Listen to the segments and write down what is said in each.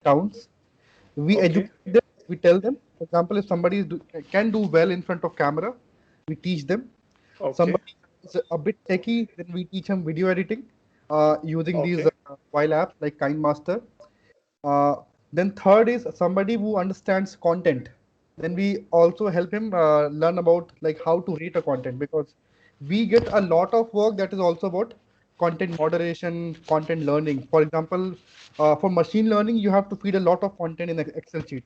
towns. We Okay. educate them. We tell them. For example, if somebody can do well in front of camera, we teach them. Okay. Somebody is a bit techie, then we teach them video editing using these Okay. mobile apps like KindMaster. Uh, then third is somebody who understands content. Then we also help him learn about like how to rate a content, because we get a lot of work that is also about content moderation, content learning. For example, for machine learning, you have to feed a lot of content in an Excel sheet.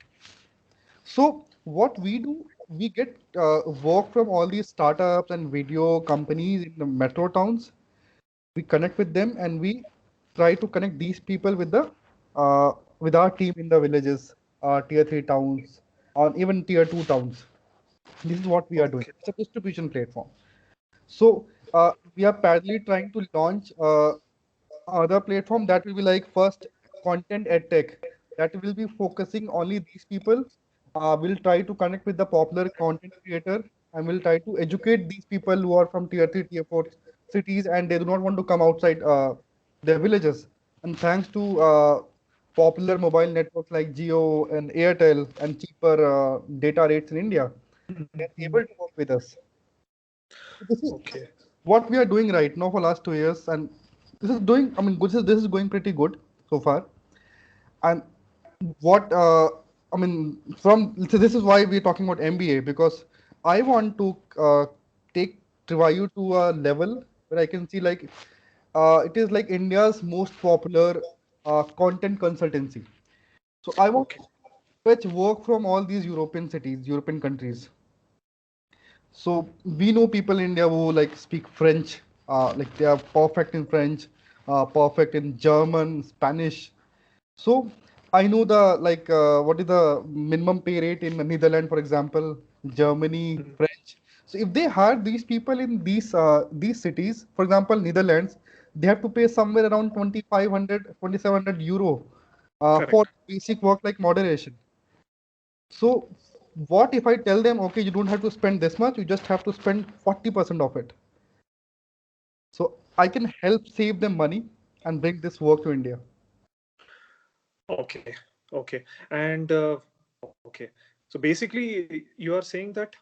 So what we do, we get work from all these startups and video companies in the metro towns. We connect with them and we try to connect these people with our team in the villages, tier 3 towns, or even tier 2 towns. This is what we are doing. Okay. It's a distribution platform. So we are parallelly trying to launch other platform that will be like first content ed tech, that will be focusing only these people. We'll try to connect with the popular content creator and we'll try to educate these people who are from tier 3, tier 4 cities and they do not want to come outside their villages. And thanks to popular mobile networks like Jio and Airtel and cheaper data rates in India, they're able to work with us. So this is Okay. what we are doing right now for last 2 years, and this is doing. I mean, this is going pretty good so far. And what I mean, from so this is why we're talking about MBA, because I want to take Trivayu to a level where I can see like it is like India's most popular content consultancy. So I want Okay. to fetch work from all these European cities, European countries. So we know people in India who like speak French, like they are perfect in French, perfect in German, Spanish. So I know the like what is the minimum pay rate in the Netherlands, for example, Germany, Mhm. French. So if they hire these people in these cities, for example, Netherlands, they have to pay somewhere around 2,500, 2,700 euro for Correct. basic work like moderation. So what if I tell them, okay, you don't have to spend this much, you just have to spend 40% of it. So I can help save them money and bring this work to India. Okay. Okay. And okay. So basically, you are saying that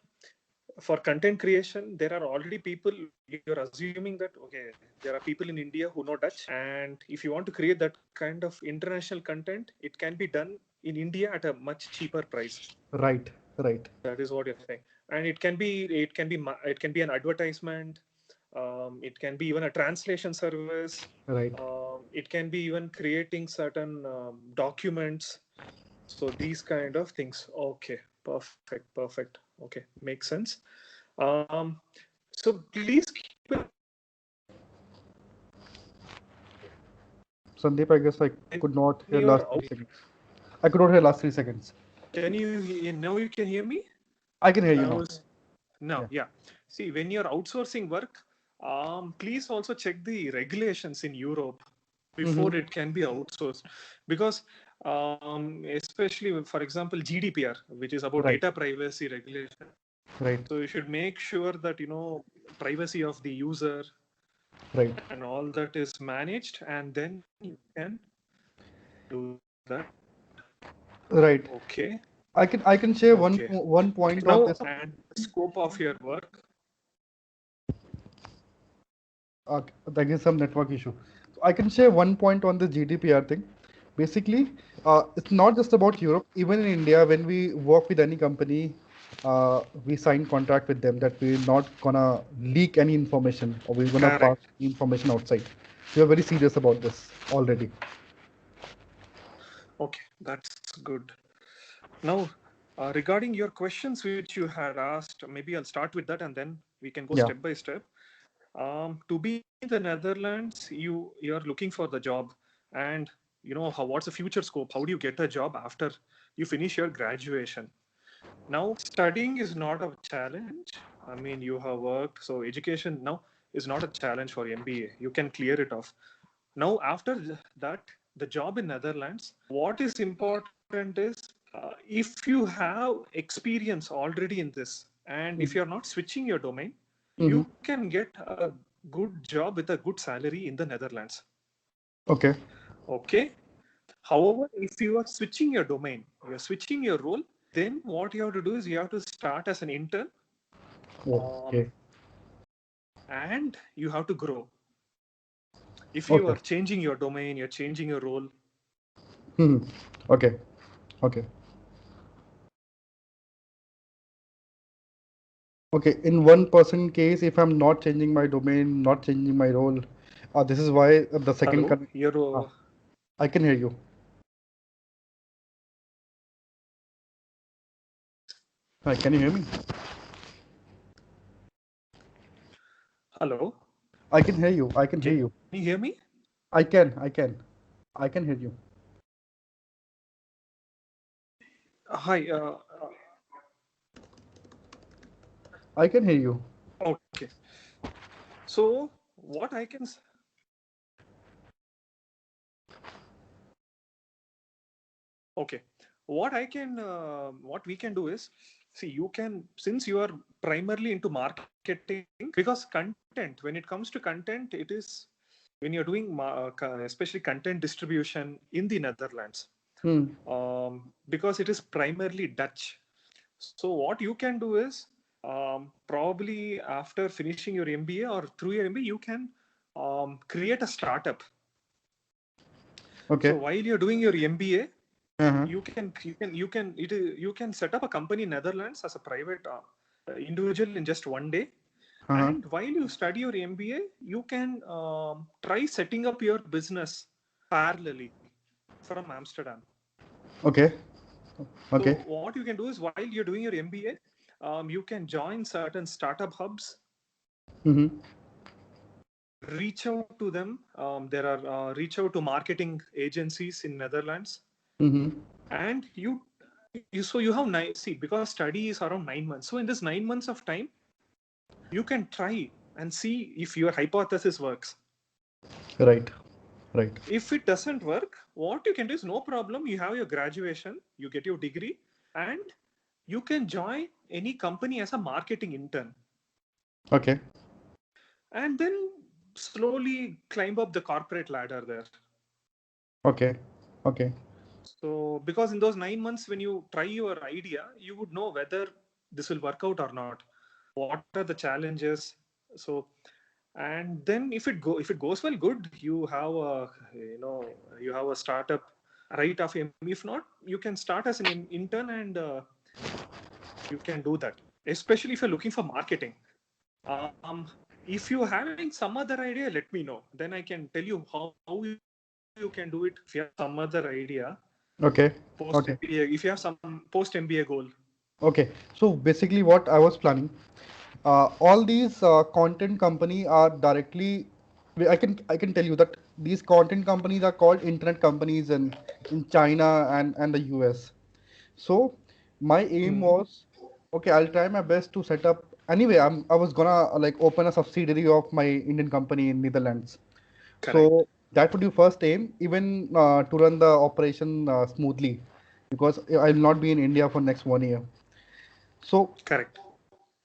for content creation, there are already people. You're assuming that okay, there are people in India who know Dutch, and if you want to create that kind of international content, it can be done in India at a much cheaper price. Right, right, That is what you're saying, and it can be an advertisement. It can be even a translation service. right. It can be even creating certain documents. So these kind of things. Okay, perfect, perfect. Okay, makes sense. Um, so please keep in Sandeep, I guess I when could not hear you're last out. 3 seconds. I could not hear last 3 seconds. Can you now you can hear me? I can hear you I now. was no, Yeah. yeah. See, when you're outsourcing work, please also check the regulations in Europe Mm-hmm. before it can be outsourced, because especially for example GDPR, which is about Right, data privacy regulation. right, So you should make sure that privacy of the user right, and all that is managed, and then you can do that. right. Okay. I can share Okay. one point on Now, this. and scope of your work. There is some network issue. So I can share one point on the GDPR thing. Basically, it's not just about Europe. Even in India, when we work with any company, we sign contract with them that we're not gonna leak any information or we're gonna pass Correct. information outside. We are very serious about this already. Okay, that's good. Now, regarding your questions which you had asked, maybe I'll start with that and then we can go Yeah. step by step. To be in the Netherlands, you're looking for the job, and what's the future scope? How do you get a job after you finish your graduation? Now, studying is not a challenge. I mean, you have worked, so education now is not a challenge for MBA. You can clear it off. Now, after that, the job in Netherlands, what is important is if you have experience already in this, and if you're not switching your domain, Mm-hmm. you can get a good job with a good salary in the Netherlands. Okay. Okay. However, if you are switching your domain, you're switching your role, then what you have to do is you have to start as an intern, Okay. and you have to grow. If you Okay. are changing your domain, you're changing your role. Hmm. Okay. Okay. Okay. In 1% case, if I'm not changing my domain, not changing my role, this is why the second. Hello, you're. Ah, I can hear you. Hi, can you hear me? Hello. I can hear you. I can hear you. Can you hear me? I can. I can. I can hear you. Hi. I can hear you. Okay. So what I can. Okay. What I can. What we can do is, see, you can, since you are primarily into marketing, because content, when it comes to content, it is when you're doing especially content distribution in the Netherlands, Hmm. because it is primarily Dutch. So what you can do is, probably after finishing your MBA or through your MBA, you can create a startup. Okay. So while you're doing your MBA, Uh-huh. you can set up a company in Netherlands as a private individual in just one day. Uh-huh. And while you study your MBA, you can try setting up your business parallelly from Amsterdam. Okay. So Okay. what you can do is, while you're doing your MBA, you can join certain startup hubs, Mm-hmm. reach out to them. There are reach out to marketing agencies in Netherlands, Mm-hmm. and so you have see, because study is around 9 months. So in this 9 months of time, you can try and see if your hypothesis works. Right. Right. If it doesn't work, what you can do is, no problem. You have your graduation, you get your degree, and you can join any company as a marketing intern, Okay. and then slowly climb up the corporate ladder there. Okay. Okay. So because in those 9 months, when you try your idea, you would know whether this will work out or not, what are the challenges. So, and then if it goes well, good, you have a, you have a startup right off. If not, you can start as an intern, and you can do that, especially if you're looking for marketing. um, if you're having some other idea, let me know, then I can tell you how you can do it. If you have some other idea Okay. post Okay. MBA, if you have some post MBA goal. Okay. So basically, what I was planning, all these content company are directly. I can tell you that these content companies are called internet companies in China and the US. So my aim Hmm. was, okay, I'll try my best to set up. Anyway, I was gonna like open a subsidiary of my Indian company in Netherlands. Correct. So that would be first aim, even to run the operation smoothly, because I'll not be in India for next 1 year. So Correct.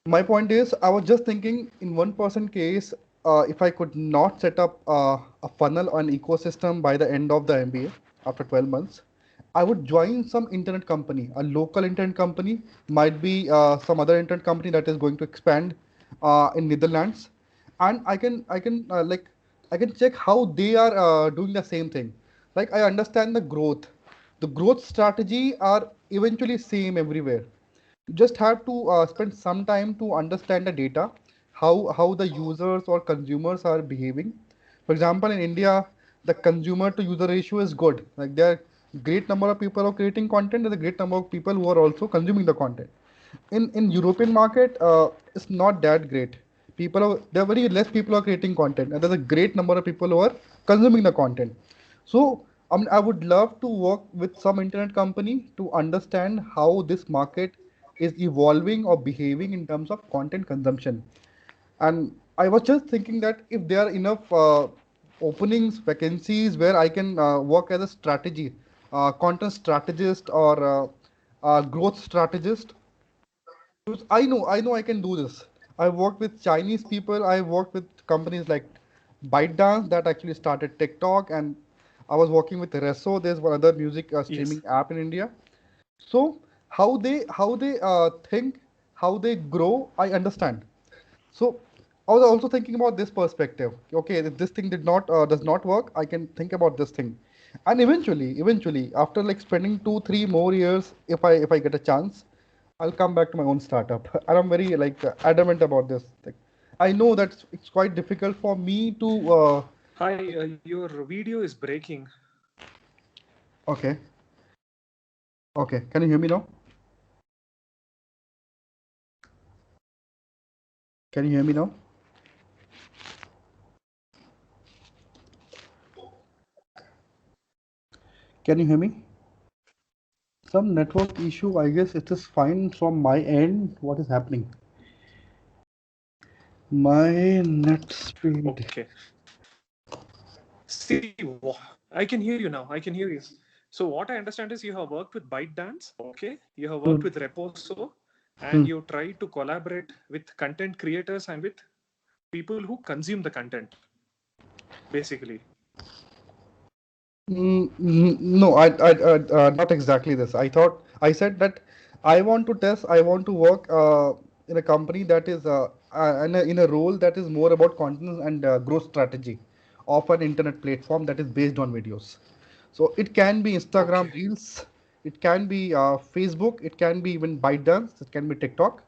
my point is, I was just thinking in 1% case, if I could not set up a funnel or an ecosystem by the end of the MBA after 12 months, I would join some internet company, a local internet company, might be some other internet company that is going to expand in Netherlands, and I can check how they are doing the same thing. Like I understand the growth strategy are eventually same everywhere. You just have to spend some time to understand the data, how the users or consumers are behaving. For example, in India, the consumer to user ratio is good. Like there are great number of people are creating content, there's a great number of people who are also consuming the content. In European market, it's not that great. There are very less people are creating content, and there's a great number of people who are consuming the content. So I would love to work with some internet company to understand how this market is evolving or behaving in terms of content consumption. And I was just thinking that if there are enough openings, vacancies where I can work as a content strategist or growth strategist, because I know I can do this. I worked with Chinese people. I worked with companies like ByteDance that actually started TikTok, and I was working with Resso. There's one other music Yes. streaming app in India. So how they think, how they grow, I understand. So I was also thinking about this perspective. Okay, if this thing did not does not work, I can think about this thing, and eventually, after like spending 2 3 more years, if I get a chance, I'll come back to my own startup. And I'm very like adamant about this thing. I know that it's quite difficult for me to. Hi, your video is breaking. Okay, okay. Can you hear me now? Can you hear me now? Can you hear me? Some network issue. I guess it is fine from my end. What is happening? My net speed. Okay. See, I can hear you now. I can hear you. So what I understand is you have worked with ByteDance, okay? You have worked Hmm. with Reposo, Hmm. and you try to collaborate with content creators and with people who consume the content, basically. No, not exactly this. I said that I want to test, I want to work in a company that is in a role that is more about content and growth strategy of an internet platform that is based on videos. So it can be Okay. Instagram Reels, it can be Facebook, it can be even ByteDance, it can be TikTok.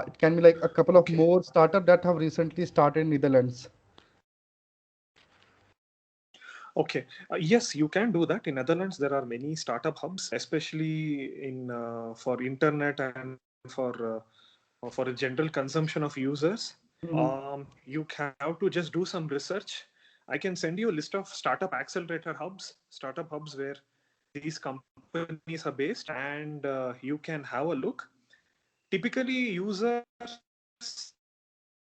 It can be like a couple of Okay. more startup that have recently started in Netherlands. Okay. Yes, you can do that. In Netherlands, there are many startup hubs, especially in for internet and for the general consumption of users. Mhm. You have to just do some research. I can send you a list of startup hubs where these companies are based, and you can have a look. Typically, users,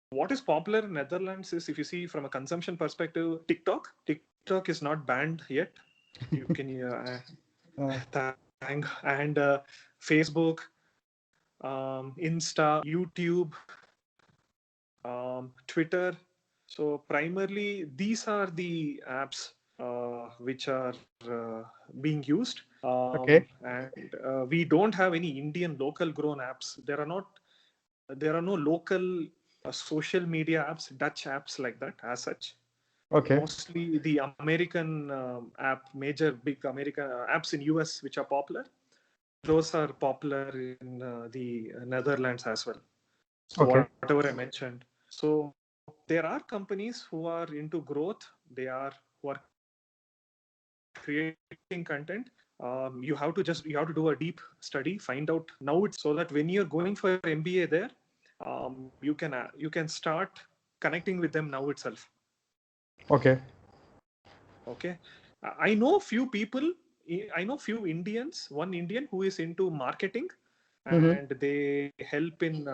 what is popular in Netherlands is, if you see from a consumption perspective, TikTok. TikTok is not banned yet. You can Uh, thank, and Facebook, Insta, YouTube, Twitter. So primarily, these are the apps which are being used, okay, and we don't have any Indian local grown apps. There are no local social media apps, Dutch apps like that as such. okay, Mostly the American major big American apps in US which are popular. Those are popular in the Netherlands as well. So okay, whatever I mentioned. So there are companies who are into growth. They are who are creating content. You have to do a deep study, find out now it's so that when you're going for MBA there, you can start connecting with them now itself. okay. Okay. I know few people, I know few Indians, one Indian who is into marketing, Mm-hmm. and they help in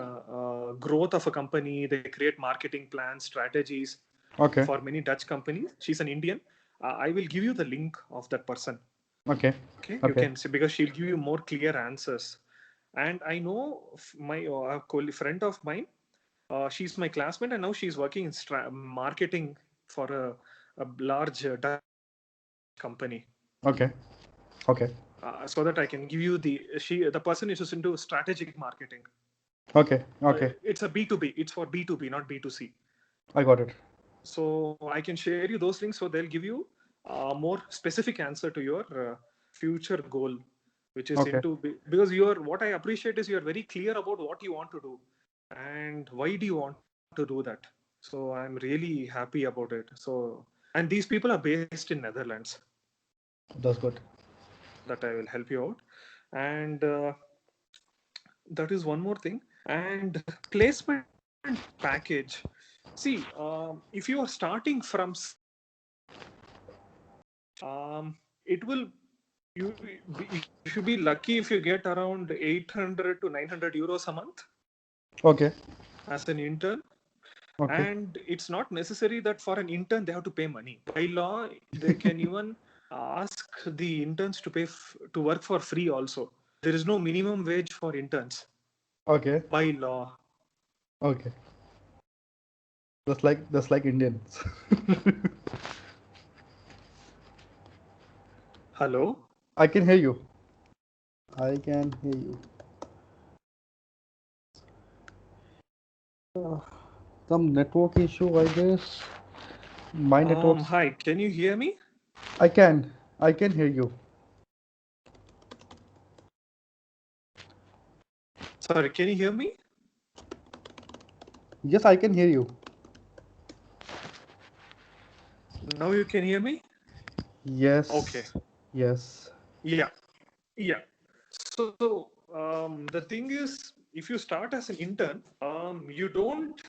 growth of a company. They create marketing plans, strategies Okay, for many Dutch companies. She's an Indian. I will give you the link of that person. okay, Okay. You okay, can see, because she'll give you more clear answers. And I know my friend of mine, she's my classmate, and now she's working in marketing for a large Dutch company. okay, okay, So that I can give you the person is just into strategic marketing. okay, okay. It's a B2B. It's for B2B, not B2C. I got it. So I can share you those links, so they'll give you a more specific answer to your future goal, which is Okay, into because you're what I appreciate is you're very clear about what you want to do and why do you want to do that. So I'm really happy about it. So, and these people are based in Netherlands. that's good. That I will help you out. And that is one more thing. And placement package. See, if you are starting from, it will, you should be lucky if you get around 800 to 900 euros a month Okay, as an intern. okay, And it's not necessary that for an intern they have to pay money. By law, they can even ask the interns to to work for free also. There is no minimum wage for interns okay, by law. okay. That's like Indians. Hello? I can hear you. I can hear you. Uh, some network issue, I guess. My networks. Hi, can you hear me? I can. I can hear you. Sorry, can you hear me? Yes, I can hear you. Now you can hear me? Okay. Yes. Yes. Yeah. Yeah. So the thing is, if you start as an intern, you don't,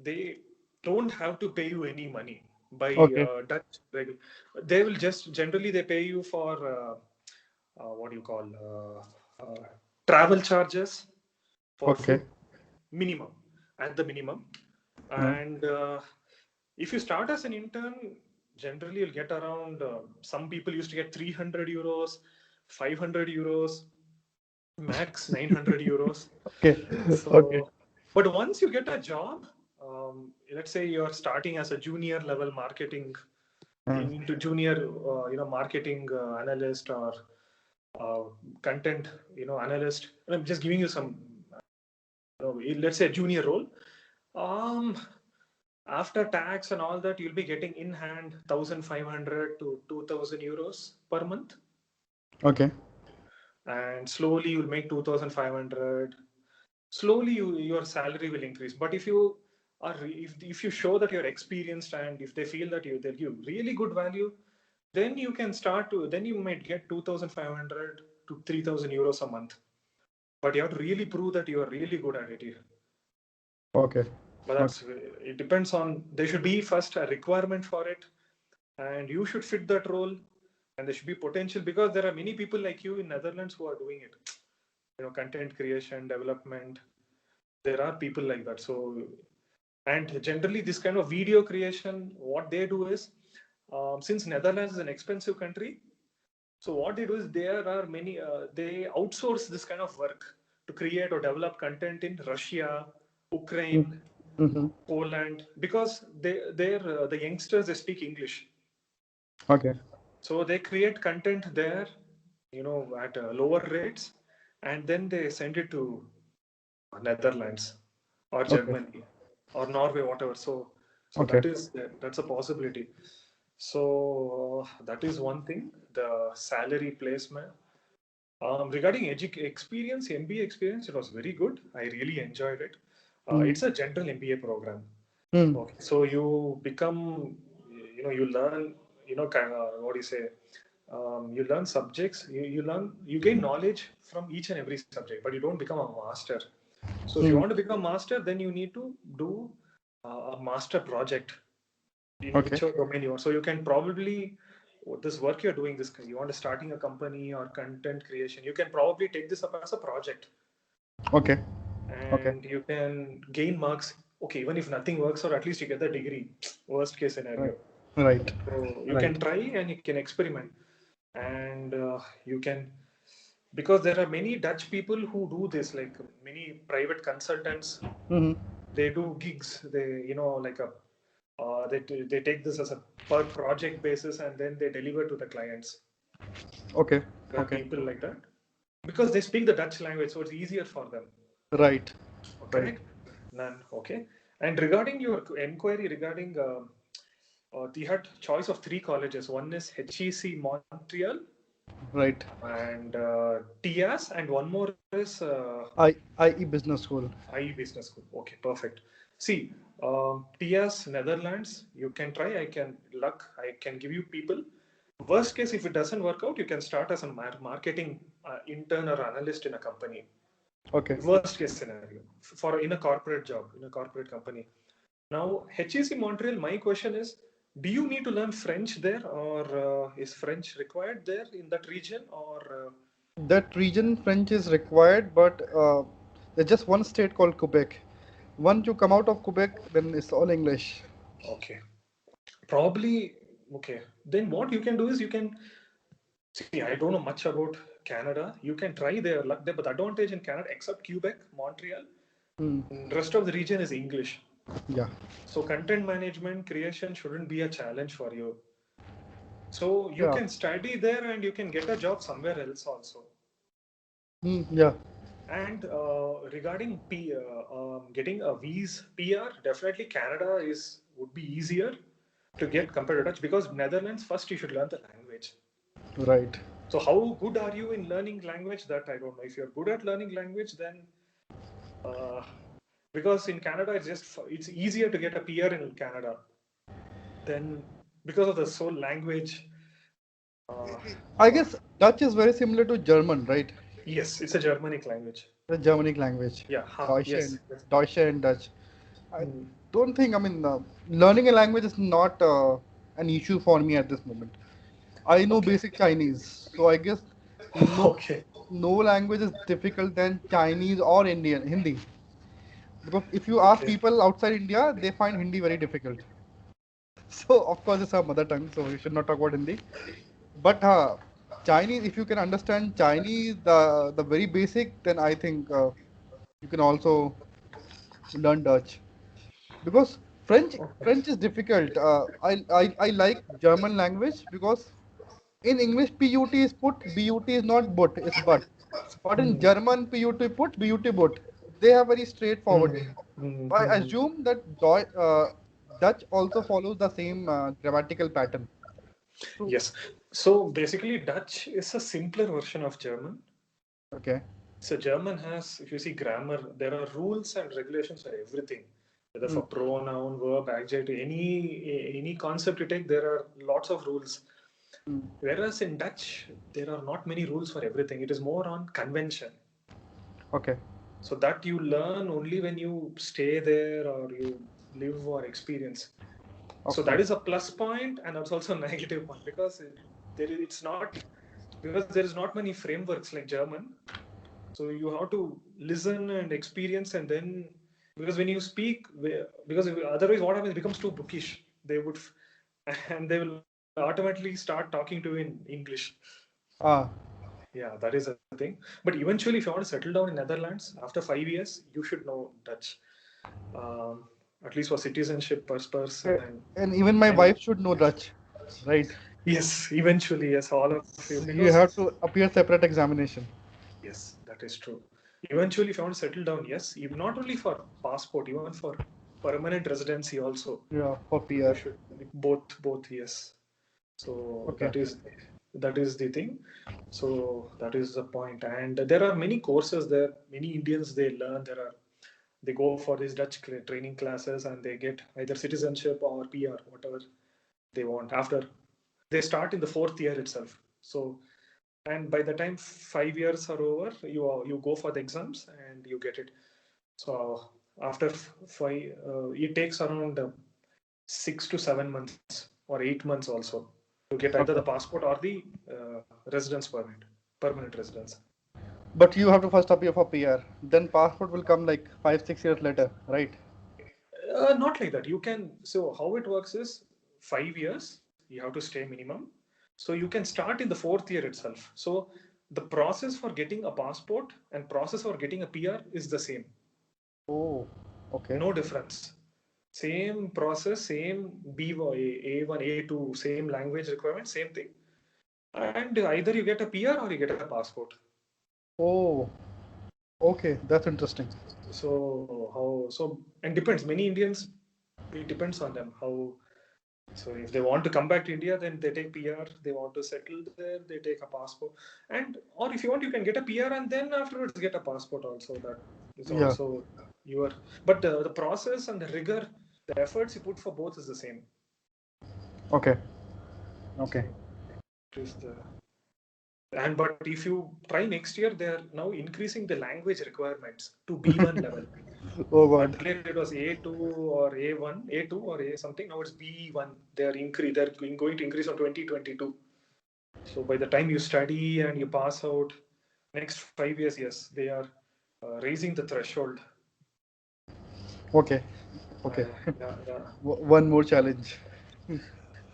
they don't have to pay you any money by Okay. Dutch. They will just generally they pay you for what do you call travel charges for Okay. food minimum at the minimum, Yeah. and if you start as an intern, generally you'll get around. Some people used to get 300 euros, 500 euros, max 900 euros. Okay. Okay. So, but once you get a job, let's say you're starting as a junior level marketing Uh, into junior, marketing analyst or uh, content, analyst. And I'm just giving you some, let's say a junior role. Um, After tax and all that, you'll be getting in hand 1,500 to 2,000 euros per month, okay. and slowly you'll make 2,500. Slowly your salary will increase, but if you are if you show that you're experienced and if they feel that they'll give really good value, then you can start to then you might get 2,500 to 3,000 euros a month, but you have to really prove that you are really good at it. Okay. But Okay. it depends on, there should be first a requirement for it, and you should fit that role, and there should be potential, because there are many people like you in Netherlands who are doing it, content creation, development. There are people like that. So, and generally this kind of video creation, what they do is, since Netherlands is an expensive country, so what they do is there are many they outsource this kind of work to create or develop content in Russia, Ukraine, Mm-hmm. Poland, because the youngsters, they speak English. Okay. So they create content there, at lower rates, and then they send it to Netherlands or Okay. Germany or Norway, whatever. So Okay. that's a possibility. So that is one thing. The salary placement. Regarding experience, MBA experience, it was very good. I really enjoyed it. Mm. It's a general MBA program. Mm. Okay, so you become, you learn, kind of, what do you say? You learn subjects, you gain knowledge from each and every subject, but you don't become a master. So if you Mm. want to become master, then you need to do a master project in Okay. whichever domain you want. So you can probably, this work you're doing, this you want to starting a company or content creation, you can probably take this up as a project, Okay. Okay. and you can gain marks. Okay, even if nothing works, or at least you get the degree. Worst case Right. scenario. Right. So you Right. can try and you can experiment, and you can, because there are many Dutch people who do this, like many private consultants. Mm-hmm. They do gigs. They, like a they take this as a per project basis, and then they deliver to the clients. Okay. There are Okay. people like that because they speak the Dutch language, so it's easier for them. Right. Right. Correct? None. Okay. And regarding your inquiry regarding, you had choice of three colleges. One is HEC Montreal Right. and TIAS, and one more is IE Business School. IE Business School. Okay, perfect. See, TIAS Netherlands, you can try. I can give you people. Worst case, if it doesn't work out, you can start as a marketing intern or analyst in a company. Okay. Worst case scenario for in a corporate job, in a corporate company. Now, HEC Montreal, my question is, do you need to learn French there, or is French required there in that region, or That region French is required, but there's just one state called Quebec. Once you come out of Quebec, then it's all English. okay, probably okay. Then what you can do is, you can see. I don't know much about Canada. You can try their luck there, but the advantage in Canada, except Quebec, Montreal, Hmm. rest of the region is English. Yeah. So content management creation shouldn't be a challenge for you. So you Yeah. can study there and you can get a job somewhere else also. Yeah. And regarding getting a visa PR, definitely Canada would be easier to get compared to Dutch, because Netherlands, first you should learn the language. Right. So how good are you in learning language? That I don't know. If you're good at learning language, then uh, because in Canada it's easier to get a PR in Canada than, because of the sole language. Uh, I guess Dutch is very similar to German, right? yes, it's a Germanic language. The Germanic language. Yeah. Deutsche Yes. and Deutsche and Dutch. I Mm. don't think. I mean, learning a language is not an issue for me at this moment. I know Okay. basic Chinese, so I guess no Okay. no language is difficult than Chinese or Indian Hindi. Because if you ask Okay. people outside India, they find Hindi very difficult. So of course it's our mother tongue, so we should not talk about Hindi. But Chinese, if you can understand Chinese, the very basic, then I think you can also learn Dutch. Because French is difficult. I like German language because in English PUT is put, BUT is not but, it's but. But in Mm. German PUT put, BUT but. They have very straightforward Mm. way. Mm. So I Mm. assume that Dutch also follows the same grammatical pattern. So Yes. So basically, Dutch is a simpler version of German. okay. So German has, if you see grammar, there are rules and regulations for everything, whether Mm, for pronoun, verb, adjective, any concept you take, there are lots of rules. mm. Whereas in Dutch, there are not many rules for everything. It is more on convention. Okay. So that you learn only when you stay there or you live or experience. So that Okay. is a plus point, and that's also a negative point, because it's not, because there is not many frameworks like German. So you have to listen and experience, and then, because when you speak, because otherwise what happens, it becomes too bookish. They would, and they will automatically start talking to you in English. Ah, Yeah, that is a thing. But eventually, if you want to settle down in Netherlands after 5 years, you should know Dutch, um, at least for citizenship purpose. okay. And even my And wife should know Dutch, right? yes, eventually, yes, all of you, So you because have to appear separate examination. yes, that is true. Eventually, if you want to settle down, yes, not only for passport, even for permanent residency also, Yeah, for you PR. should, both, yes. So Okay. that is the thing. So that is the point. And there are many courses there. Many Indians, they learn. They go for these Dutch training classes, and they get either citizenship or PR, whatever they want. After they start in the fourth year itself. So, and by the time 5 years are over, you go for the exams and you get it. So after five, it takes around 6 to 7 months or 8 months also to get either the Okay. passport or the residence permit, permanent residence. But you have to first appear for PR. Then passport will come like 5, 6 years later, right? Not like that. You can, so how it works is 5 years, you have to stay minimum. So you can start in the fourth year itself. So the process for getting a passport and process for getting a PR is the same. Oh, okay. No difference. Same process, same B1, A1, A2, same language requirement, same thing. And either you get a PR or you get a passport. Oh, okay. That's interesting. So how, so, and depends. Many Indians, it depends on them how. So if they want to come back to India, then they take PR. They want to settle there, they take a passport. And or if you want, you can get a PR and then afterwards get a passport also. That is Yeah. also your. But the process and the rigor, the efforts you put for both is the same. Okay. Okay. So it is the. And but if you try next year, they are now increasing the language requirements to B1 level. Oh God. Earlier it was A2 or A1, A2 or A something. Now it's B1. They are increase. They're going to increase on 2022. So by the time you study and you pass out, next 5 years, yes, they are raising the threshold. Okay. Okay. Yeah, yeah. One more challenge.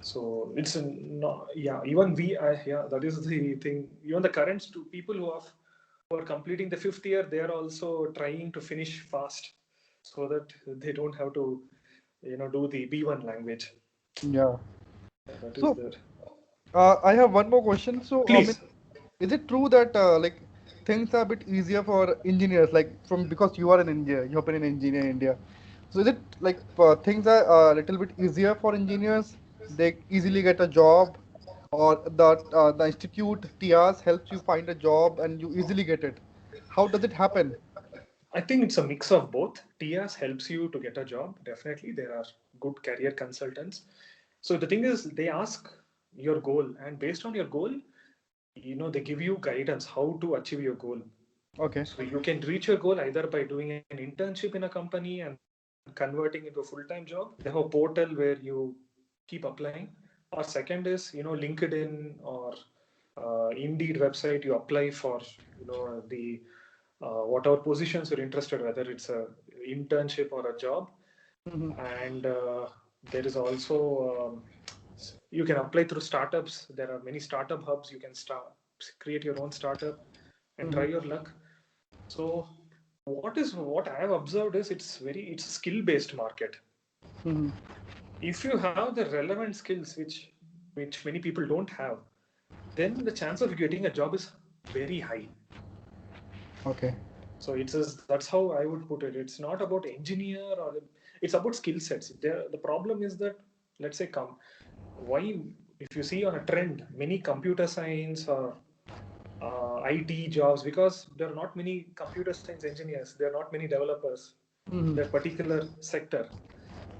So it's no, yeah. Even yeah, that is the thing. Even the current people who are completing the fifth year, they are also trying to finish fast, so that they don't have to, do the B1 language. Yeah. That is So there. I have one more question. So, I mean, Please. is it true that like things are a bit easier for engineers, like from because you are an engineer, you have been an engineer in India. So, is it like things are a little bit easier for engineers? They easily get a job, or the institute TIAS helps you find a job and you easily get it. How does it happen? I think it's a mix of both. TIAS helps you to get a job. Definitely, there are good career consultants. So the thing is, they ask your goal, and based on your goal, they give you guidance how to achieve your goal. Okay. So you can reach your goal either by doing an internship in a company and converting into a full-time job. They have a portal where you keep applying. Or second is, LinkedIn or Indeed website. You apply for, the whatever positions you're interested, whether it's a internship or a job. Mm-hmm. And there is also you can apply through startups. There are many startup hubs. You can create your own startup and Mm-hmm. try your luck. So what I have observed is it's a skill based market. Mm-hmm. If you have the relevant skills which many people don't have, then the chance of getting a job is very high. Okay. So that's how I would put it. It's not about engineer or it's about skill sets. The problem is that, let's say, why, if you see on a trend, many computer science or IT jobs, because there are not many computer science engineers, there are not many developers in Mm-hmm. that particular sector.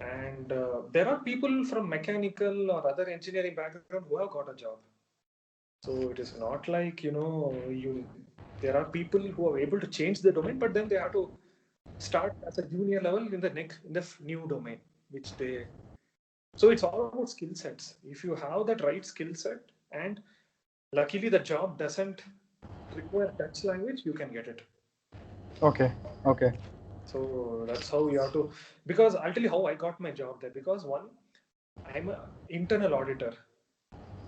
And there are people from mechanical or other engineering background who have got a job. So it is not like, there are people who are able to change the domain, but then they have to start as a junior level in the new domain, which they. So it's all about skill sets. If you have that right skill set, and luckily the job doesn't require Dutch language, you can get it. Okay. Okay. So that's how you have to. Because I'll tell you how I got my job there. Because one, I'm an internal auditor,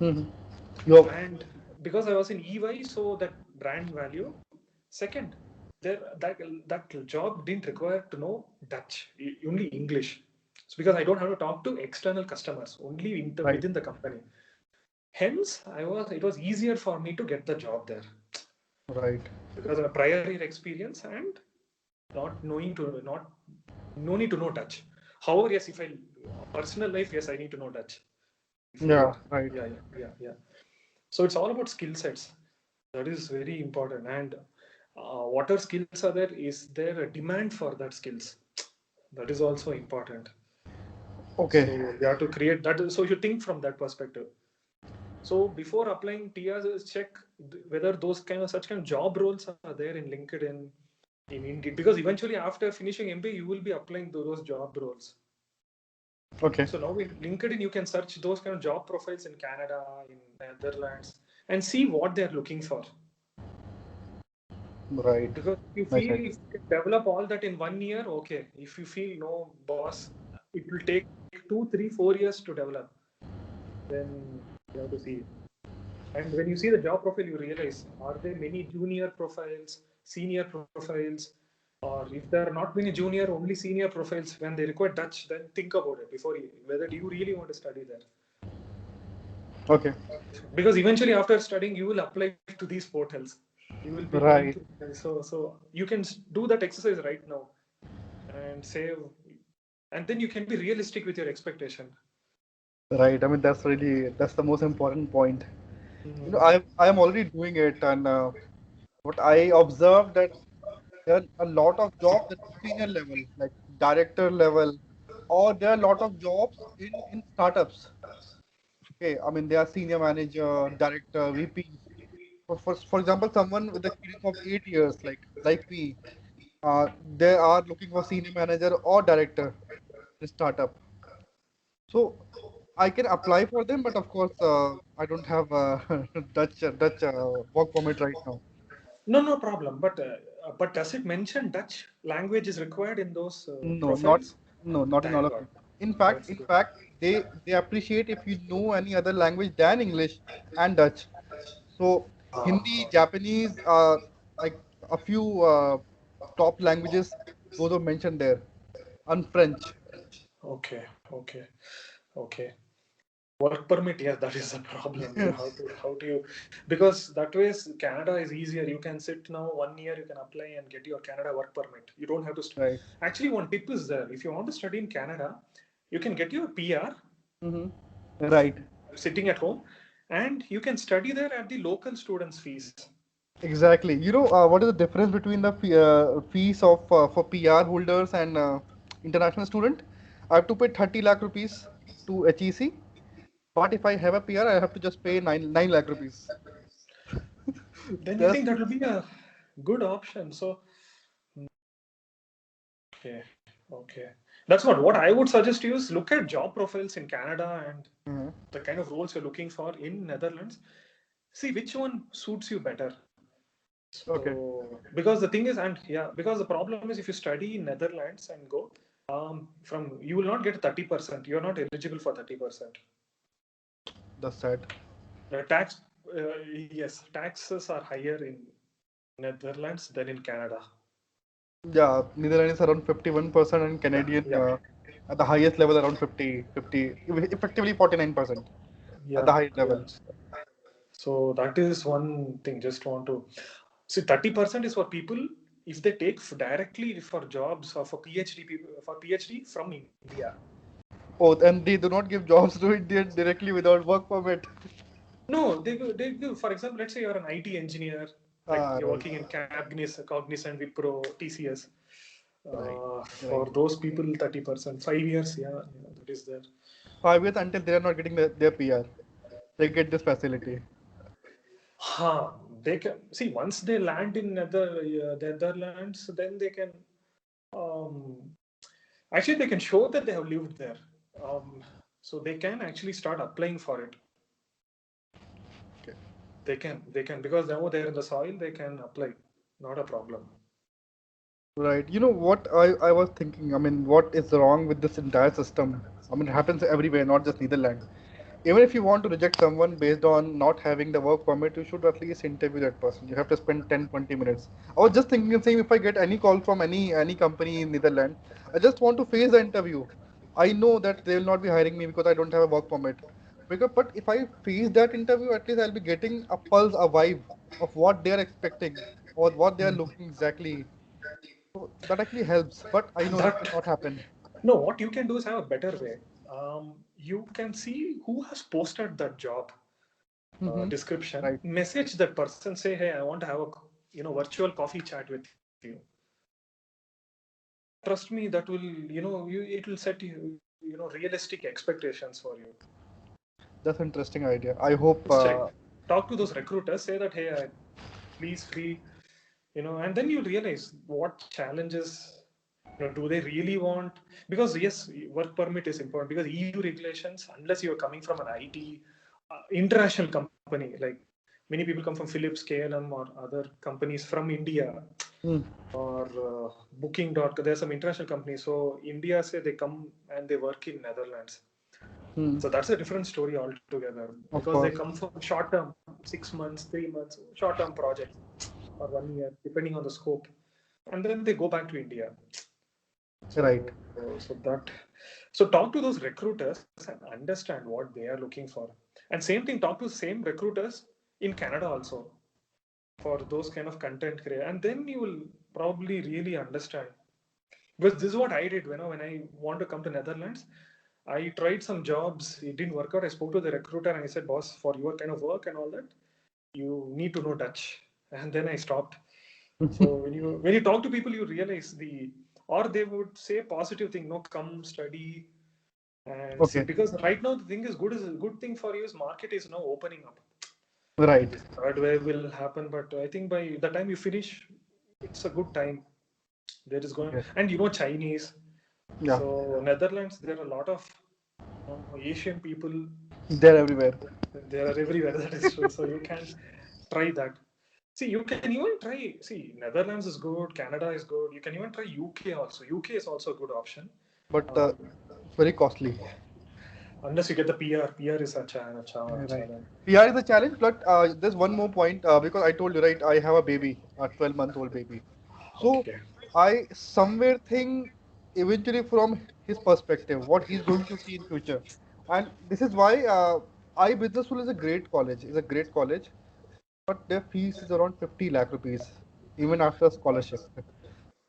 Mm-hmm. You. and because I was in EY, so that brand value. Second, there that job didn't require to know Dutch, only English. So because I don't have to talk to external customers, only Right. within the company. Hence, it was easier for me to get the job there Right. because of my prior year experience and not knowing to not no need to know Dutch. However, yes, if I personal life, yes, I need to know Dutch. If you Yeah. are, Right. yeah. So it's all about skill sets. That is very important. And whatever skills are there, is there a demand for that skills? That is also important. Okay. So you have to create that. So you think from that perspective. So before applying TIAs, check whether those such kind of job roles are there in LinkedIn, in Indeed, because eventually after finishing MBA, you will be applying those job roles. Okay. So now in LinkedIn, you can search those kind of job profiles in Canada, in Netherlands, and see what they're looking for. Right. Because if you Right. feel Right. if you can develop all that in 1 year, okay. If you feel no, boss, it will take 2, 3, 4 years to develop, then you have to see. And when you see the job profile, you realize, are there many junior profiles, senior profiles, or if there are not many junior, only senior profiles, when they require Dutch, then think about it before whether do you really want to study there. Okay. Because eventually after studying, you will apply to these portals. You will be going Right. to, so you can do that exercise right now and save, and then you can be realistic with your expectation. Right. I mean, that's the most important point. Mm. I am already doing it, and what I observed that there are a lot of jobs at senior level, like director level, or there are a lot of jobs in startups. Okay, I mean, they are senior manager, director, VP. For example, someone with experience of 8 years, like me, they are looking for senior manager or director in startup. So I can apply for them, but of course, I don't have Dutch work permit right now. No, no problem. But does it mention Dutch language is required in those No, not profiles? no, not in all Thank of God. them. In That's good. fact, they appreciate if you know any other language than English and Dutch. So Hindi, Japanese, like a few top languages, those are mentioned there, and French. Okay, okay, okay. Work permit, yeah, that is the problem. How do you, because that way Canada is easier. You can sit now 1 year, you can apply and get your Canada work permit. You don't have to. Right. Actually, one tip is there. If you want to study in Canada, you can get your PR Mm-hmm. Right. sitting at home, and you can study there at the local students' fees. Exactly. What is the difference between the fees of for PR holders and international student? I have to pay 30 lakh rupees to HEC, but if I have a PR, I have to just pay 9 lakh rupees. Then you That's think that will be a good option. So, okay, okay. That's what I would suggest you is look at job profiles in Canada and Mhm. the kind of roles you're looking for in Netherlands. See which one suits you better. Okay. So because the thing is, and yeah, because the problem is if you study in Netherlands and go from you will not get 30%. You're not eligible for 30%. That's sad. The tax, yes, taxes are higher in Netherlands than in Canada. Yeah, Netherlands is around 51% and Yeah, Canadian yeah, at the highest level around 50, effectively 49% at the yeah, highest yeah. level. So that is one thing. Just want to see 30% is for people if they take directly for jobs or for PhD people for PhD from India. Oh, and they do not give jobs to Indians directly without work permit. No, they give. For example, let's say you're an IT engineer, like Ah, you're right, working in Cognizant, Wipro, TCS. right, For right. those people, 30%, 5 years, yeah, yeah, that is there. 5 years until they are not getting their PR. They get this facility. Huh. They can see once they land in the Netherlands, then they can um, actually they can show that they have lived there. Um, so they can actually start applying for it. Okay. They can because now they're in the soil. They can apply. Not a problem. Right. You know what I was thinking? I mean, what is wrong with this entire system? I mean, it happens everywhere, not just Netherlands. Even if you want to reject someone based on not having the work permit, you should at least interview that person. You have to spend 10-20 minutes. I was just thinking and saying if I get any call from any company in Netherlands, I just want to face the interview. I know that they will not be hiring me because I don't have a work permit. But if I face that interview, at least I'll be getting a pulse, a vibe of what they are expecting or what they are looking exactly. So that actually helps. But I know that will That not happen. no, what you can do is have a better way. You can see who has posted that job Mm-hmm. description. Right. Message that person. Say, hey, I want to have a virtual coffee chat with you. Trust me, that will it will set realistic expectations for you. That's an interesting idea. I hope. Just check. Talk to those recruiters. Say that, hey, please free, and then you realize what challenges. Do they really want? Because yes, work permit is important because EU regulations. Unless you are coming from an IT international company, like many people come from Philips, KLM, or other companies from India, Hmm. or Booking.com. There are some international companies. So India say they come and they work in Netherlands. Hmm. So that's a different story altogether Of because they course. come for short term, 6 months, 3 months, short term projects or 1 year, depending on the scope, and then they go back to India. Right. So that so talk to those recruiters and understand what they are looking for, and same thing, talk to same recruiters in Canada also for those kind of content creator, and then you will probably really understand. Because this is what I did when I want to come to Netherlands. I tried some jobs, it didn't work out. I spoke to the recruiter and I said, boss, for your kind of work and all that, you need to know Dutch. And then I stopped. So when you talk to people, you realize or they would say positive thing, no, come study and see. Okay. Because right now the thing is a good thing for you is market is now opening up. Right. This third wave will happen, but I think by the time you finish, it's a good time. There is going, Okay. and Chinese. Yeah. So Netherlands, there are a lot of Asian people. They're everywhere. They are everywhere. That is true. So you can try that. See, you can even try. See, Netherlands is good. Canada is good. You can even try UK also. UK is also a good option. But Um, it's very costly. unless you get the PR. PR is a Right. challenge. PR is a challenge, but there's one more point because I told you, right, I have a baby, a 12-month-old baby. So Okay. I somewhere think eventually from his perspective, what he's going to see in future. And this is why I Business School is a great college. Is a great college, but their fees is around 50 lakh rupees, even after scholarship.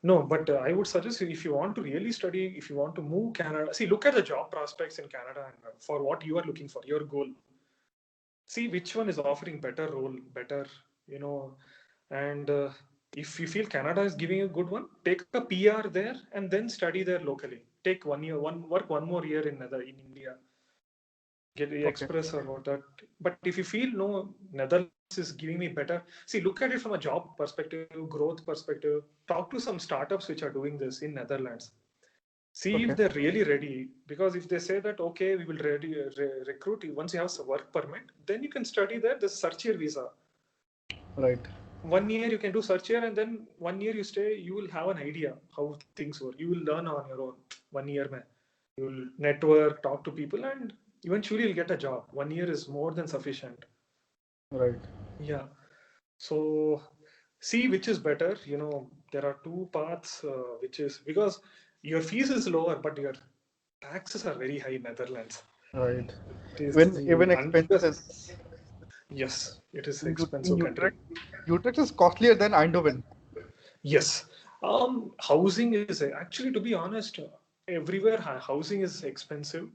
No, but I would suggest you, if you want to really study, if you want to move Canada, see, look at the job prospects in Canada and for what you are looking for, your goal. See which one is offering better role, better, you know, and if you feel Canada is giving a good one, take a PR there and then study there locally. Take 1 year, work 1 more year in India, get the Okay. express or what that. But if you feel no, Netherlands is giving me better, see, look at it from a job perspective, growth perspective. Talk to some startups which are doing this in Netherlands. See if Okay. they're really ready, because if they say that okay, we will recruit you once you have a work permit, then you can study there. There's search year visa. Right. 1 year you can do search year, and then 1 year you stay. You will have an idea how things work. You will learn on your own. 1 year, man. You will network, talk to people, and eventually you'll get a job. 1 year is more than sufficient. Right. Yeah. So see which is better. There are two paths, which is because your fees is lower, but your taxes are very high in Netherlands. Right. It is When the even expenses yes, it is in expensive country. Utrecht is costlier than Eindhoven. Yes. Housing is actually, to be honest, everywhere housing is expensive,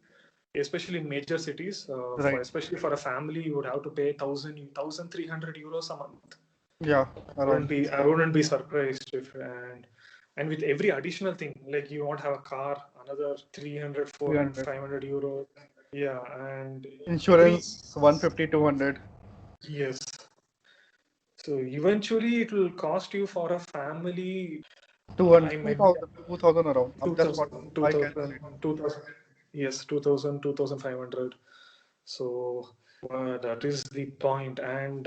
especially in major cities. Right. Especially for a family, you would have to pay 1,300 euros a month. Yeah. Around. I wouldn't be surprised if and with every additional thing, like you want to have a car, another 300, 400, 300. 500 euros. Yeah, and every Insurance 150, 200. yes. So eventually, it will cost you for a family. 200, I might 2000, 2000 around. That's what 2000, I 2000, calculate. 2000. Yes, 2000, 2500. So that is the point. And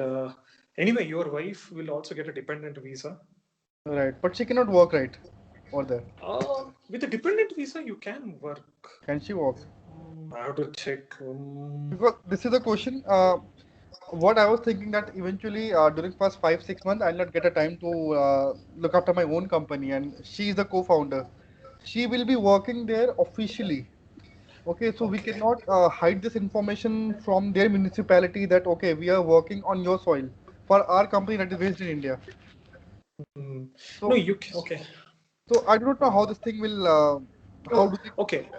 anyway, your wife will also get a dependent visa. Right. But she cannot work right over there. With a dependent visa, you can work. Can she work? I have to check. Because this is a question. What I was thinking that eventually during first 5 6 months I'll not get a time to look after my own company, and she is the co-founder. She will be working there officially. Okay, so we Okay. cannot hide this information from their municipality that okay, we are working on your soil for our company that is based in India. Mm. No, So you can. Okay. so I do not know how this thing will. How Oh, do they? okay.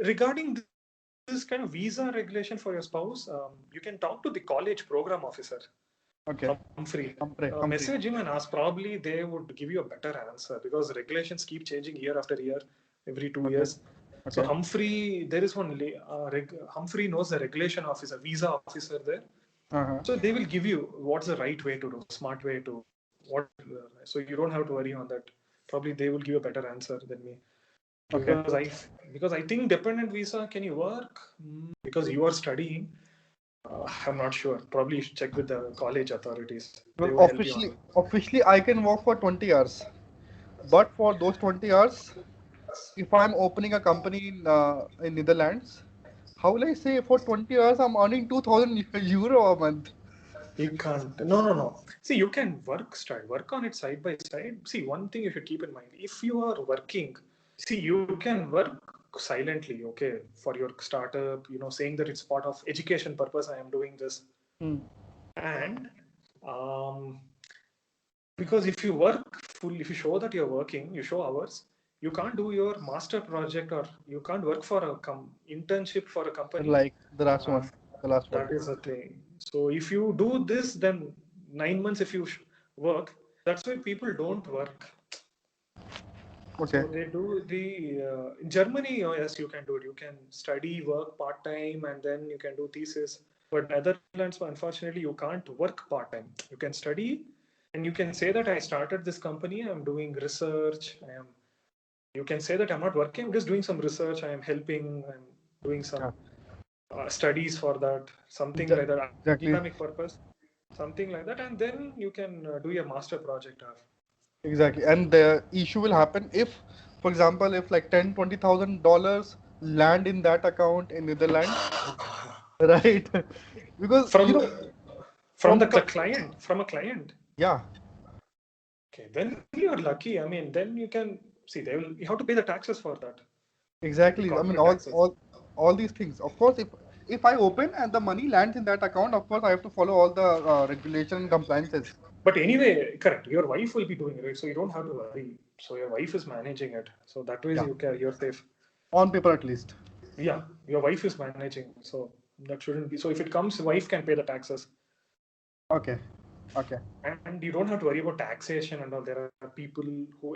Regarding this kind of visa regulation for your spouse, you can talk to the college program officer, Okay, Humphrey. Message Humphrey. him and ask. Probably they would give you a better answer because regulations keep changing year after year, every two Okay, years. So okay. Humphrey, there is one. Humphrey knows the regulation officer, visa officer there. Uh-huh. So they will give you what's the right way to do, smart way to what. So you don't have to worry on that. Probably they will give a better answer than me Okay. because I think dependent visa, can you work? Because you are studying. I'm not sure. Probably you should check with the college authorities. They Well, would help you on that. officially I can work for 20 hours, but for those 20 hours, if I'm opening a company in Netherlands, how will I say for 20 hours I'm earning 2000 euro a month? You can't. No, no, no. See, you can work on it side by side. See, one thing you should keep in mind: if you are working, see, you can work silently. Okay, for your startup, saying that it's part of education purpose. I am doing this, Hmm. and um, because if you work full, if you show that you're working, you show hours. You can't do your master project, or you can't work for a internship for a company. Like the last Uh, one, the last one. that is the thing. So if you do this, then 9 months if you work, that's why people don't work. Okay. So they do in Germany. Oh, yes, you can do it. You can study, work part time, and then you can do thesis. But Netherlands, unfortunately, you can't work part time. You can study, and you can say that I started this company. I'm doing research. You can say that I'm not working. I'm just doing some research. I am helping. I'm doing Yeah. some studies for that, something Exa- like that, Exactly. academic purpose, something like that, and then you can do your master project of. Exactly. And the issue will happen if, for example, if like 10 20,000 dollars land in that account in Netherlands, right? Because from from from the the client, from a client. yeah, Okay, then you're lucky. I mean, then you can see they will. You have to pay the taxes for that, the exactly. I mean, corporate taxes. all these things. Of course, if if I open and the money lands in that account, of course I have to follow all the regulation and compliances. But anyway, correct. Your wife will be doing it, right? So you don't have to worry. So your wife is managing it. So that way Yeah, you're safe. on paper at least. Yeah, your wife is managing. So that shouldn't be. So if it comes, wife can pay the taxes. Okay, okay, And you don't have to worry about taxation and all. There are people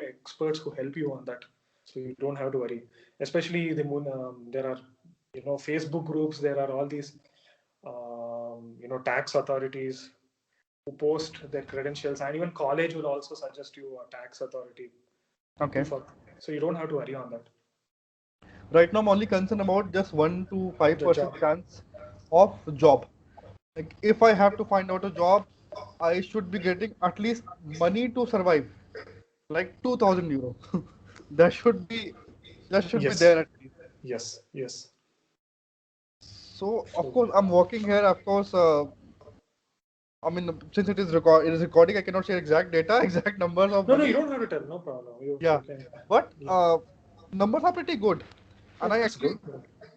experts who help you on that. So you don't have to worry. Especially there are, Facebook groups. There are all these, tax authorities who post their credentials, and even college will also suggest you a tax authority. okay. So you don't have to worry on that. Right now I'm only concerned about just 1 to The 5% job. chance of job. Like if I have to find out a job, I should be getting at least money to survive, like 2,000 euro. that should be that should be Yes. there at least. Yes. Yes. So of So, course I'm working here. Of course, I mean since it is recording, I cannot share exact data, exact numbers of no, you money. don't have to tell. No problem. You Yeah, can. but Yeah. numbers are pretty good, and I That's good.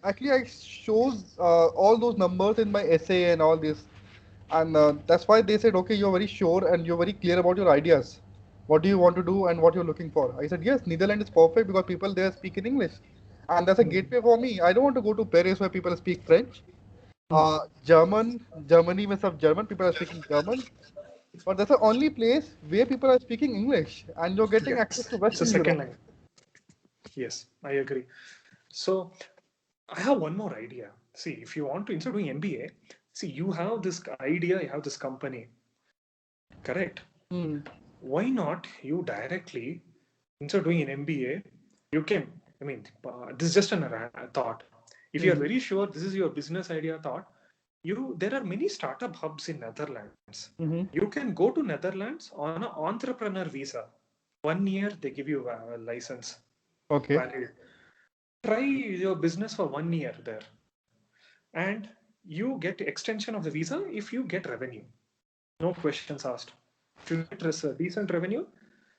I shows all those numbers in my essay and all this, and that's why they said, okay, you're very sure and you're very clear about your ideas. What do you want to do and what you're looking for? I said, yes, Netherlands is perfect because people there speak in English, and that's a gateway for me. I don't want to go to Paris where people speak French. Germany may have German, people are speaking German, but that's the only place where people are speaking English, and you're getting access Yes. to It's a Western second Europe. line. Yes, I agree. So I have one more idea. See, if you want to, instead of doing MBA, see, you have this idea, you have this company, correct? Hmm. Why not you directly, instead of doing an MBA, you can, this is just a thought. If you are Hmm. very sure this is your business idea thought, there are many startup hubs in Netherlands. Hmm. You can go to Netherlands on an entrepreneur visa. 1 year they give you a license Okay. valid. Try your business for 1 year there, and you get extension of the visa if you get revenue. No questions asked. If you get decent revenue,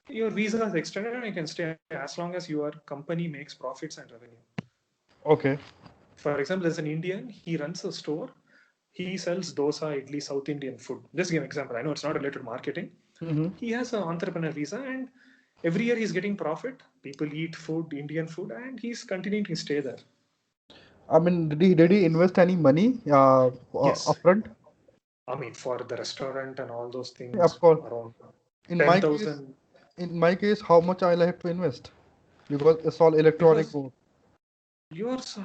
your visa is extended and you can stay as long as your company makes profits and revenue. Okay. For example, there's an Indian, he runs a store. He sells dosa, idli, South Indian food. Just give an example. I know it's not related to marketing. Hmm. He has an entrepreneur visa, and every year he's getting profit. People eat food, Indian food, and he's continuing to stay there. I mean, did he invest any money Yes. upfront? For the restaurant and all those Yeah, things, of course. around In my case, 10,000. how much I'll have to invest? Because it's all electronic Because mode. yours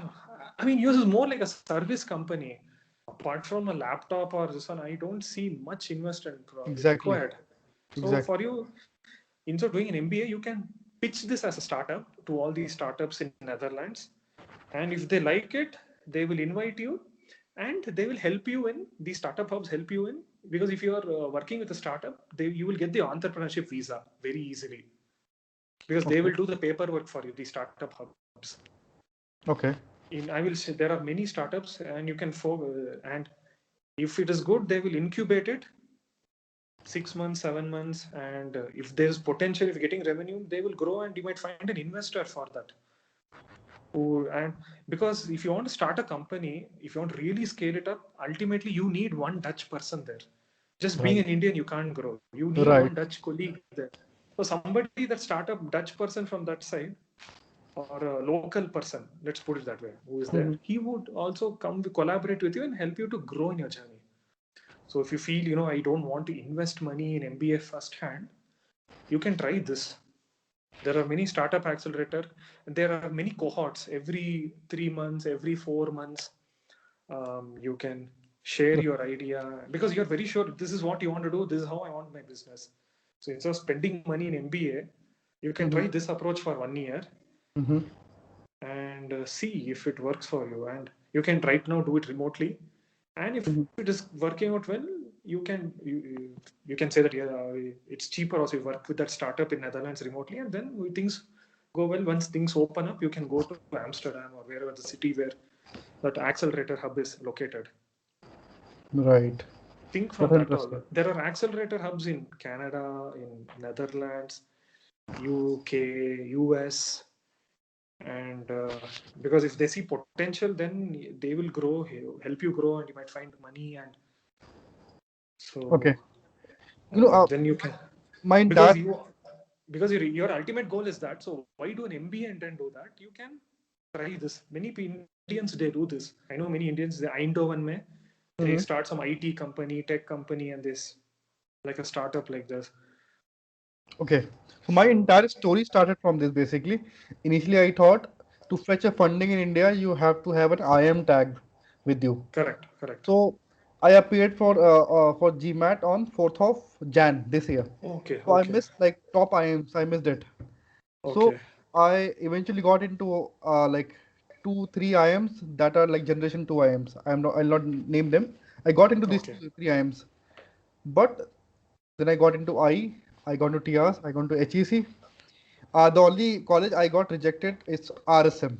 is more like a service company. Apart from a laptop or this one, I don't see much investment Exactly. required. So Exactly. for you, instead of doing an MBA, you can pitch this as a startup to all these startups in Netherlands. And if they like it, they will invite you and they will help you in, these startup hubs help you in, because if you are working with a startup, you will get the entrepreneurship visa very easily, because they Okay. will do the paperwork for you, the startup hubs. Okay. I will say there are many startups, and you can and if it is good, they will incubate it 6 months, 7 months, and if there's potential, if getting revenue, they will grow, and you might find an investor for that. And because if you want to start a company, if you want to really scale it up, ultimately you need one Dutch person there. Just being Right. an Indian, you can't grow. You need one Right. Dutch colleague there. So somebody that startup Dutch person from that side, or a local person, let's put it that way, who is there, Hmm. he would also come to collaborate with you and help you to grow in your journey. So if you feel, I don't want to invest money in MBA firsthand, you can try this. There are many startup accelerator, and there are many cohorts every 3 months, every 4 months. You can share your idea because you're very sure this is what you want to do. This is how I want my business. So instead of spending money in MBA, you can Hmm. try this approach for 1 year Hmm. and see if it works for you. And you can right now do it remotely. And if Hmm. it is working out well, you can say that, yeah, it's cheaper also. You work with that startup in Netherlands remotely, and then when things go well, once things open up, you can go to Amsterdam or wherever the city where that accelerator hub is located. Right. Think from That's that all. interesting. There are accelerator hubs in Canada, in Netherlands, UK, US. And because if they see potential, then they will grow, help you grow, and you might find money. And Okay. so You know, then you can, my because entire your ultimate goal is that. So why do an MBA and then do that? You can try this. Many Indians, they do this. I know many Indians, they Eindhoven mein, they Mhm. start some IT company, tech company, and this like a startup like this. Okay. So my entire story started from this basically. Initially, I thought to fetch a funding in India, you have to have an IM tag with you. Correct. So I appeared for GMAT on 4th of Jan this year. Okay, So I okay, missed like top IMs. I missed it. So okay, I eventually got into like 2, 3 IMs that are like generation 2 IMs. I'll not name them. I got into these okay, 2, 3 IMs, but then I got into I got into TRs, I got into HEC. The only college I got rejected is RSM,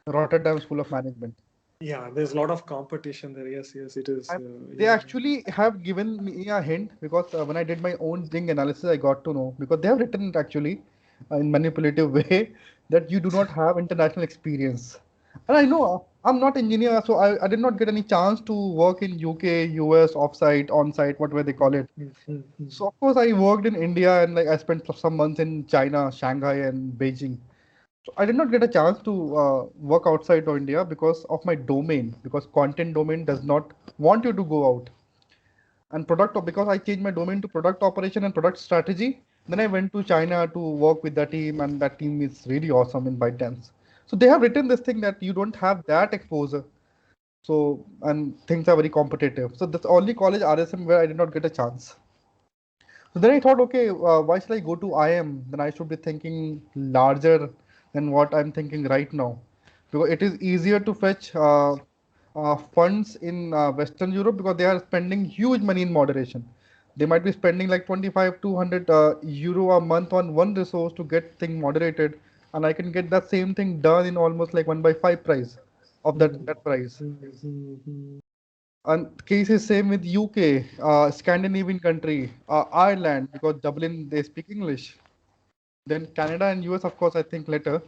Rotterdam School of Management. yeah. There's a lot of competition there. Yes, it is. And they Yeah. actually have given me a hint because when I did my own Zing analysis, I got to know because they have written it actually in manipulative way that you do not have international experience. And I know I'm not engineer, so I did not get any chance to work in UK, US, offsite, onsite, whatever they call it. Mm. So of course I worked in India and like I spent some months in China, Shanghai, and Beijing. So I did not get a chance to work outside of India because of my domain, because content domain does not want you to go out. And because I changed my domain to product operation and product strategy, then I went to China to work with the team, and that team is really awesome in ByteDance. So they have written this thing that you don't have that exposure. So and things are very competitive. So that's the only college RSM where I did not get a chance. So then I thought, okay, why should I go to IM? Then I should be thinking larger than what I'm thinking right now. Because it is easier to fetch funds in Western Europe because they are spending huge money in moderation. They might be spending like 25 to 100 euro a month on one resource to get thing moderated. And I can get that same thing done in almost like 1/5 price of that price. Mm. And case is same with UK, Scandinavian country, Ireland, because Dublin they speak English. Then Canada and US, of course, I think later.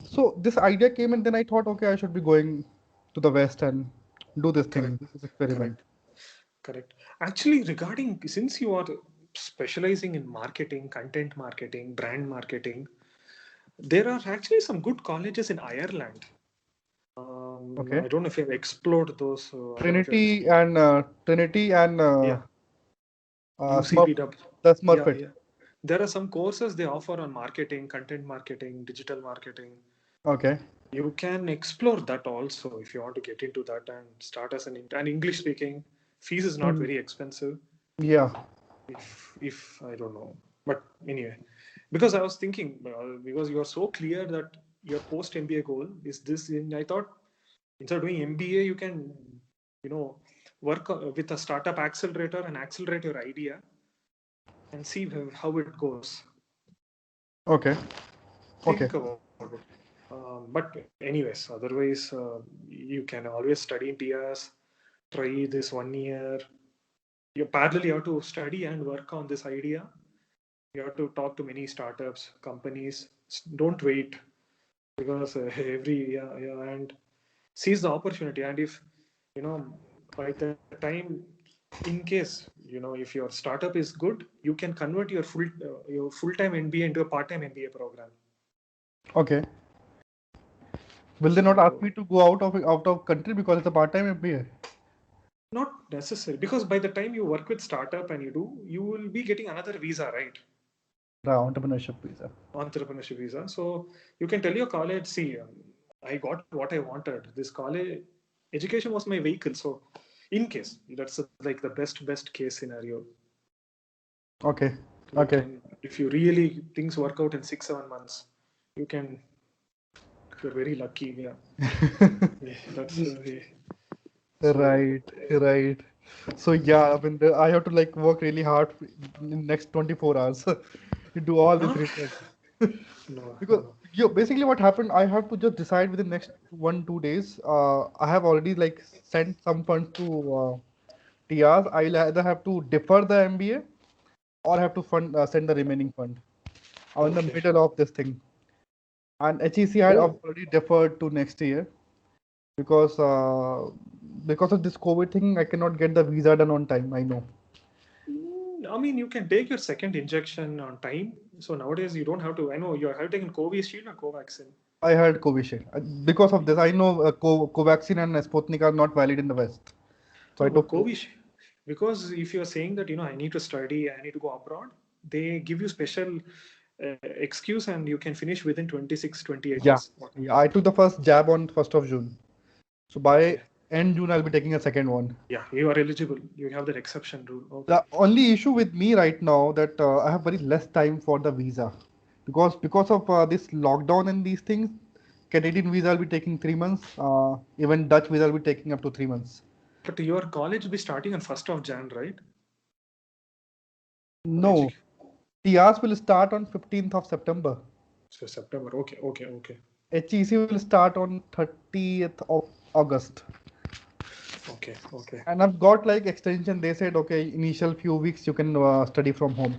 So this idea came, and then I thought, okay, I should be going to the West and do this Correct, thing, this experiment. correct, correct. Actually, regarding, since you are specializing in marketing, content marketing, brand marketing, there are actually some good colleges in Ireland. Okay. I don't know if you've explored those. I don't know if you've Trinity and yeah, Smurfit, UCPW. the Yeah, Smurfit. yeah. There are some courses they offer on marketing, content marketing, digital marketing. Okay. You can explore that also if you want to get into that and start as an English speaking. Fees is not Hmm. very expensive. Yeah. If I don't know, but anyway, because I was thinking because you are so clear that your post MBA goal is this. In I thought instead of doing MBA, you can work with a startup accelerator and accelerate your idea and see how it goes. Okay. Okay. Think about it. But anyways, otherwise you can always study in TRs, try this 1 year. You parallelly have to study and work on this idea. You have to talk to many startups, companies. Don't wait because every yeah, and seize the opportunity. And if you know by the time, in case if your startup is good, you can convert your full-time MBA into a part-time MBA program. Okay. Will they not ask So me to go out of country because it's a part-time MBA? not necessary, because by the time you work with startup and you will be getting another visa, right? The entrepreneurship visa. Entrepreneurship visa. So you can tell your college, see, I got what I wanted. This college education was my vehicle. So in case that's like the best case scenario, Okay. you Okay. can, if you really things work out in 6 7 months, you can, you're very lucky. Yeah, that's yeah. So Right, right. So yeah, I mean, I have to like work really hard in next 24 hours to do all this not research. Because no. basically what happened, I have to just decide within next 1 2 days. I have already like sent some funds to TRs. I'll either have to defer the MBA or have to send the remaining fund. I'm in the Okay. middle of this thing. And HEC had Oh, already deferred to next year because of this COVID thing. I cannot get the visa done on time. I know. I mean, you can take your second injection on time. So nowadays you don't have to. I know you have taken Covishield or Covaxin. I heard Covishield. Because of this, I know Covaxin and Sputnik are not valid in the West. So I No, but took. Covishield, because if you're saying that, I need to study, I need to go abroad, they give you special excuse and you can finish within 26, 28 Yeah, days. yeah. I took the first jab on 1st of June. So by Okay. end June, I'll be taking a second one. Yeah, you are eligible. You have that exception rule. Okay. The only issue with me right now that I have very less time for the visa because of this lockdown and these things. Canadian visa will be taking 3 months. Even Dutch visa will be taking up to 3 months. But your college will be starting on 1st of Jan, right? For No, HQ. TRs will start on 15th of September. So September. Okay, okay, okay. HEC will start on 30th of August. Okay, okay. And I've got like extension. They said, okay, initial few weeks you can study from home.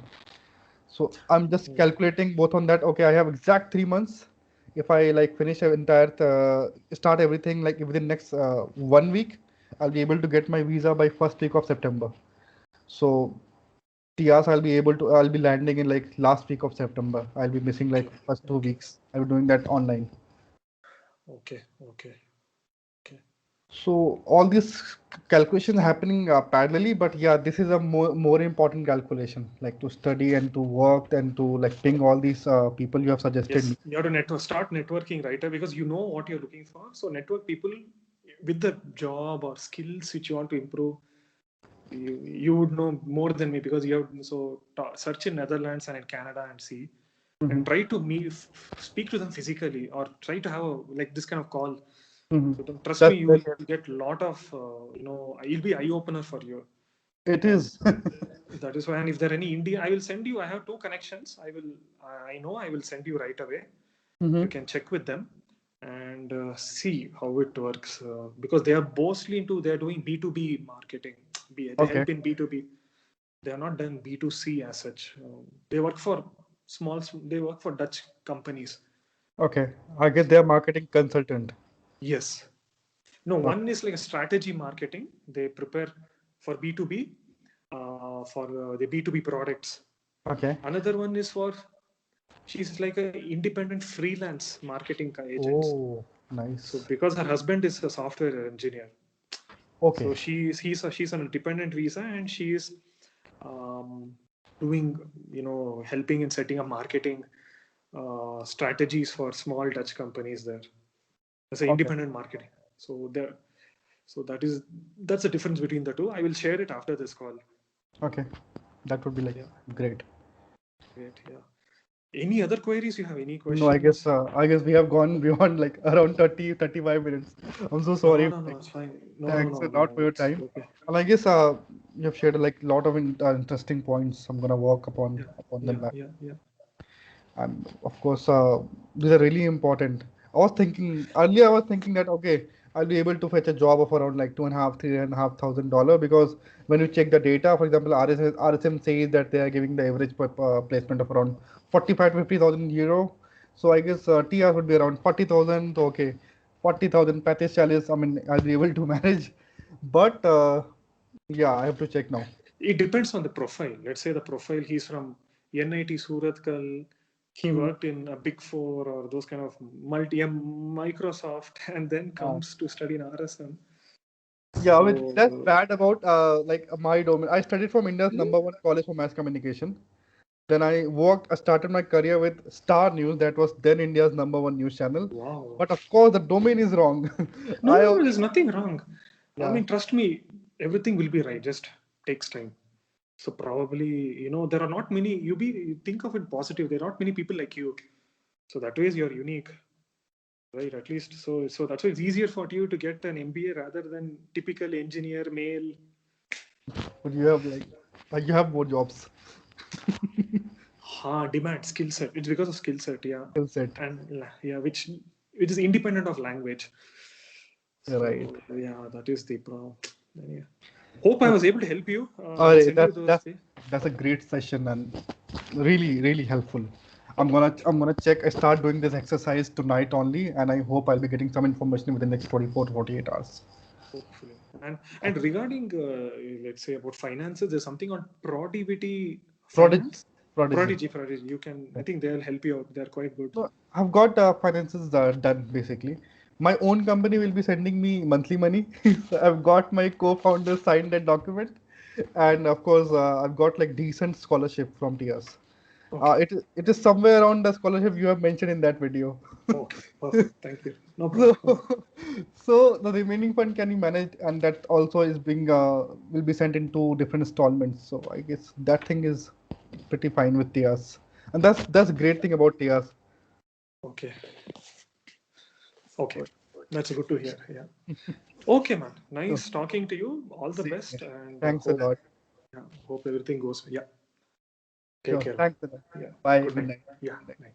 So I'm just calculating both on that. Okay, I have exact 3 months. If I like finish an entire start everything like within next 1 week, I'll be able to get my visa by first week of September. So TRs I'll be landing in like last week of September. I'll be missing like Okay, first two okay, weeks. I'll be doing that online. okay, okay, okay. So all this calculation happening parallelly, but yeah, this is a more important calculation, like to study and to work and to like ping all these people you have suggested Yes, me. you have to start networking right away because you know what you're looking for. So network people with the job or skills which you want to improve. You would know more than me because you have search in Netherlands and in Canada and see Mm-hmm. and try to speak to them physically or try to have like this kind of call. Mm-hmm. So don't, trust me, That's you very will get a lot of it'll be eye opener for you. it is. Yes, that is why. And if there are any India, I will send you. I have two connections. I know I will send you right away. Mm-hmm. You can check with them and see how it works because they are mostly into they're doing B2B marketing. They Okay. help in B2B. They are not done B2C as such. They work for they work for Dutch companies. Okay. I guess they're marketing consultant. Yes. No, Okay. one is like a strategy marketing. They prepare for B2B, for the B2B products. Okay. Another one is for she's like a independent freelance marketing agent. Oh, So nice. because her husband is a software engineer, Okay. so she's on a dependent visa and she is um, doing helping in setting up marketing strategies for small Dutch companies there. As an Okay. independent marketing. So there, so that's the difference between the two. I will share it after this call. Okay. That would be like Yeah, great. great. Yeah. Any other queries? You have any No, questions? I guess we have gone beyond like around 30, 35 minutes. I'm so No, sorry. no, no, Like, it's fine. No, no, thanks no, a lot no. for your It's time. okay. And I guess you have shared like a lot of interesting points. I'm gonna work Yeah, upon them yeah, back. yeah, yeah. And of course, these are really important. I was thinking that okay, I'll be able to fetch a job of around like 2,500, $3,500 because when you check the data, for example, RSM says that they are giving the average placement of around 45 to 50,000 euro. So I guess TR would be around 40,000. Okay, 40,000 package challenge. I mean, I'll be able to manage, but yeah, I have to check now. It depends on the profile. Let's say the profile he's from NIT Surathkal. He Mhm. worked in a Big Four or those kind of Microsoft, and then Uh, comes to study in RSM. Yeah, which that's So bad about my domain. I studied from India's number one college for mass communication. Then I started my career with Star News, that was then India's number one news channel. wow. But of course, the domain is wrong. No, I no, no, only, there's nothing wrong. I yeah, mean, trust me, everything will be right. Just takes time. So probably, there are not many. You think of it positive. There are not many people like you. So that way, you're unique, right? At least, so that's why it's easier for you to get an MBA rather than typical engineer male. but you have you have more jobs. Demand skill set. It's because of skill set, yeah, Skill set, and yeah, which is independent of language. right? So yeah, that is the problem. Yeah. Hope I Okay. was able to help you. I All will right, send you those. that's a great session and really helpful. I'm gonna check. I start doing this exercise tonight only, and I hope I'll be getting some information within the next 24 to 48 hours. Hopefully. And regarding let's say about finances, there's something on Prodivity Prodigy, Finance. prodigy. Prodigy. You can. I think they'll help you out. They're quite good. So I've got finances done basically. My own company will be sending me monthly money. So I've got my co-founder signed that document, and of course I've got like decent scholarship from TS. Okay. It is somewhere around the scholarship you have mentioned in that video. Okay. Perfect. Thank you. No So, problem. so the remaining fund can be managed, and that also is being will be sent into different installments. So I guess that thing is pretty fine with TS, and that's a great thing about TS. Okay. Okay. That's good to hear. Yeah. Okay, man. So, Nice talking to you. All the same best, here. and Thanks a lot. hope everything goes. Yeah. Take Sure. care, man. Thanks a lot. Yeah. Bye. Good Good night. night. Yeah. Good night. Night.